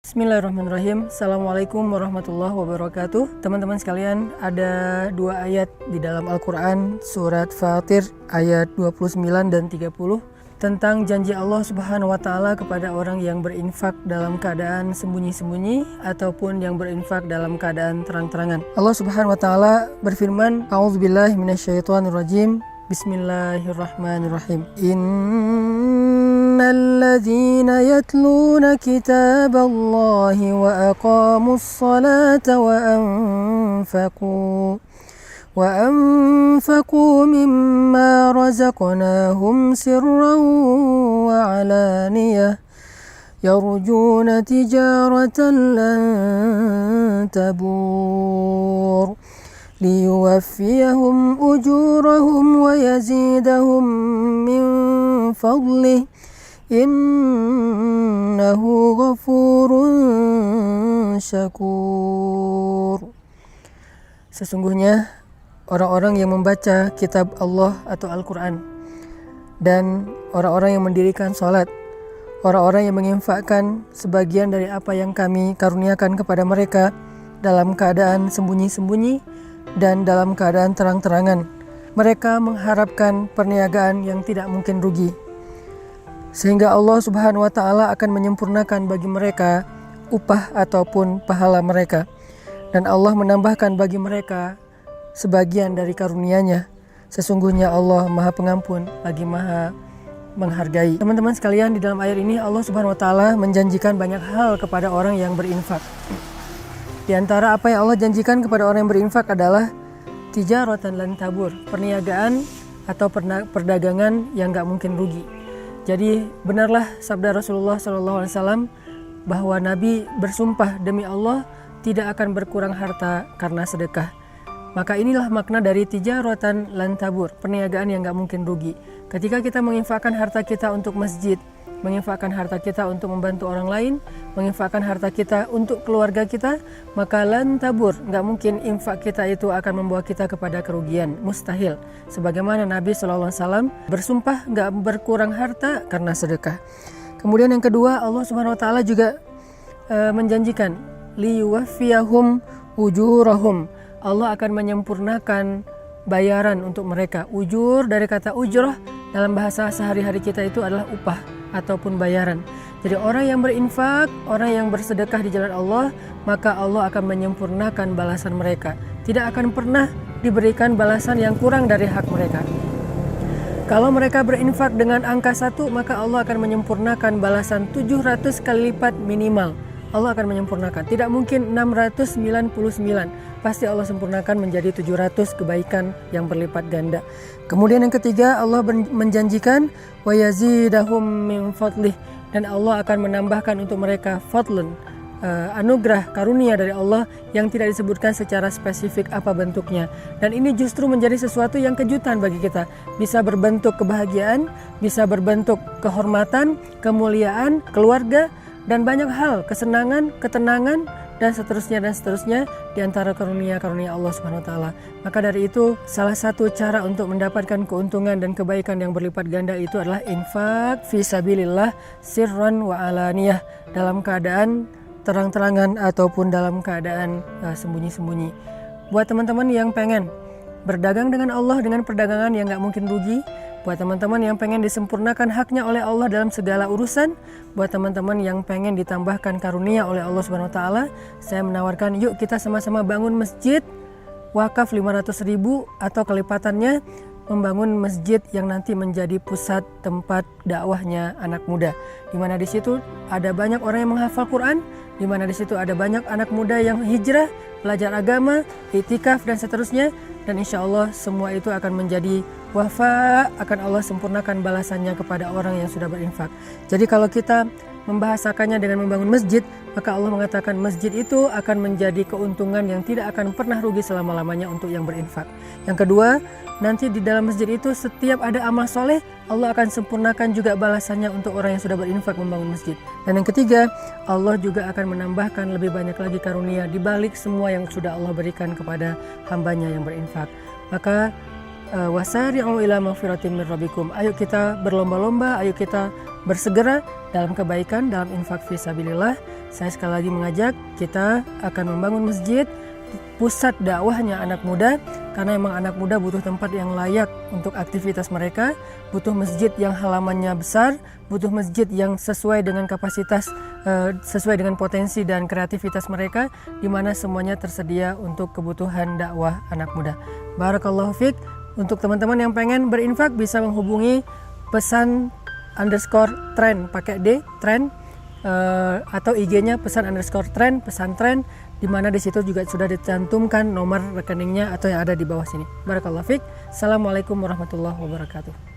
Bismillahirrahmanirrahim. Assalamualaikum warahmatullahi wabarakatuh. Teman-teman sekalian, ada dua ayat di dalam Al-Quran, surat Fatir ayat 29 dan 30 tentang janji Allah Subhanahu wa Ta'ala kepada orang yang berinfak dalam keadaan sembunyi-sembunyi ataupun yang berinfak dalam keadaan terang-terangan. Allah Subhanahu wa Ta'ala berfirman, A'udzubillahi minasyaitonirrajim. Bismillahirrahmanirrahim. Innalladzina yatluna kitaballahi wa aqamus salata wa anfaqu mimma razaqnahum sirran wa alaniyah yarjuna tijaratan lan tabur liyuwaffiyahum ujurahum wa yazidahum min fadlih innahu ghafurun syakur. Sesungguhnya orang-orang yang membaca kitab Allah atau Al-Quran dan orang-orang yang mendirikan sholat, orang-orang yang menginfakkan sebagian dari apa yang kami karuniakan kepada mereka dalam keadaan sembunyi-sembunyi dan dalam keadaan terang-terangan, mereka mengharapkan perniagaan yang tidak mungkin rugi, sehingga Allah Subhanahu wa Ta'ala akan menyempurnakan bagi mereka upah ataupun pahala mereka, dan Allah menambahkan bagi mereka sebagian dari karunia-Nya. Sesungguhnya Allah Maha Pengampun lagi Maha menghargai. Teman-teman sekalian, di dalam ayat ini Allah Subhanahu wa Ta'ala menjanjikan banyak hal kepada orang yang berinfak. Di antara apa yang Allah janjikan kepada orang yang berinfak adalah tijaratan lan tabur, perniagaan atau perdagangan yang gak mungkin rugi. Jadi benarlah sabda Rasulullah SAW bahwa Nabi bersumpah demi Allah tidak akan berkurang harta karena sedekah. Maka inilah makna dari tijaratan lan tabur, perniagaan yang gak mungkin rugi. Ketika kita menginfakkan harta kita untuk masjid, menginfakkan harta kita untuk membantu orang lain, menginfakkan harta kita untuk keluarga kita, maka lan tabur, gak mungkin infak kita itu akan membawa kita kepada kerugian, mustahil. Sebagaimana Nabi SAW bersumpah gak berkurang harta karena sedekah. Kemudian yang kedua, Allah Subhanahu wa Ta'ala juga menjanjikan liyuwaffiyahum ujurahum, Allah akan menyempurnakan bayaran untuk mereka. Ujur dari kata ujrah dalam bahasa sehari-hari kita itu adalah upah ataupun bayaran. Jadi orang yang berinfak, orang yang bersedekah di jalan Allah, maka Allah akan menyempurnakan balasan mereka. Tidak akan pernah diberikan balasan yang kurang dari hak mereka. Kalau mereka berinfak dengan angka 1, maka Allah akan menyempurnakan balasan 700 kali lipat minimal. Allah akan menyempurnakan. Tidak mungkin 699. Pasti Allah sempurnakan menjadi 700 kebaikan yang berlipat ganda. Kemudian yang ketiga, Allah menjanjikan wa yazidahum min fadlih, dan Allah akan menambahkan untuk mereka fadlun, anugerah karunia dari Allah yang tidak disebutkan secara spesifik apa bentuknya. Dan ini justru menjadi sesuatu yang kejutan bagi kita. Bisa berbentuk kebahagiaan, bisa berbentuk kehormatan, kemuliaan, keluarga, dan banyak hal, kesenangan, ketenangan, dan seterusnya di antara karunia-karunia Allah Subhanahu wa Ta'ala. Maka dari itu, salah satu cara untuk mendapatkan keuntungan dan kebaikan yang berlipat ganda itu adalah infak fi sabilillah sirran wa alaniyah, dalam keadaan terang-terangan ataupun dalam keadaan sembunyi-sembunyi. Buat teman-teman yang pengen berdagang dengan Allah dengan perdagangan yang gak mungkin rugi, buat teman-teman yang pengen disempurnakan haknya oleh Allah dalam segala urusan, buat teman-teman yang pengen ditambahkan karunia oleh Allah Subhanahu wa Ta'ala, saya menawarkan yuk kita sama-sama bangun masjid wakaf 500.000 atau kelipatannya, membangun masjid yang nanti menjadi pusat tempat dakwahnya anak muda, di mana di situ ada banyak orang yang menghafal Quran, di mana di situ ada banyak anak muda yang hijrah, belajar agama, iktikaf dan seterusnya, dan insya Allah semua itu akan menjadi wafa, akan Allah sempurnakan balasannya kepada orang yang sudah berinfak. Jadi kalau kita membahasakannya dengan membangun masjid, maka Allah mengatakan masjid itu akan menjadi keuntungan yang tidak akan pernah rugi selama-lamanya untuk yang berinfak. Yang kedua, nanti di dalam masjid itu setiap ada amal soleh, Allah akan sempurnakan juga balasannya untuk orang yang sudah berinfak membangun masjid. Dan yang ketiga, Allah juga akan menambahkan lebih banyak lagi karunia di balik semua yang sudah Allah berikan kepada hambanya yang berinfak. Maka wasari'u ila maghfiratin min rabbikum. Ayo kita berlomba-lomba, ayo kita bersegera dalam kebaikan, dalam infak fisabilillah, Saya sekali lagi mengajak, kita akan membangun masjid, pusat dakwahnya anak muda, karena memang anak muda butuh tempat yang layak untuk aktivitas mereka, butuh masjid yang halamannya besar, butuh masjid yang sesuai dengan kapasitas, sesuai dengan potensi dan kreativitas mereka, di mana semuanya tersedia untuk kebutuhan dakwah anak muda. Barakallahu fiik. Untuk teman-teman yang pengen berinfak bisa menghubungi pesan_tren pakai D, tren, atau IG-nya pesan_tren, pesantren, di mana di situ juga sudah dicantumkan nomor rekeningnya atau yang ada di bawah sini. Barakallahu fiik. Assalamualaikum warahmatullahi wabarakatuh.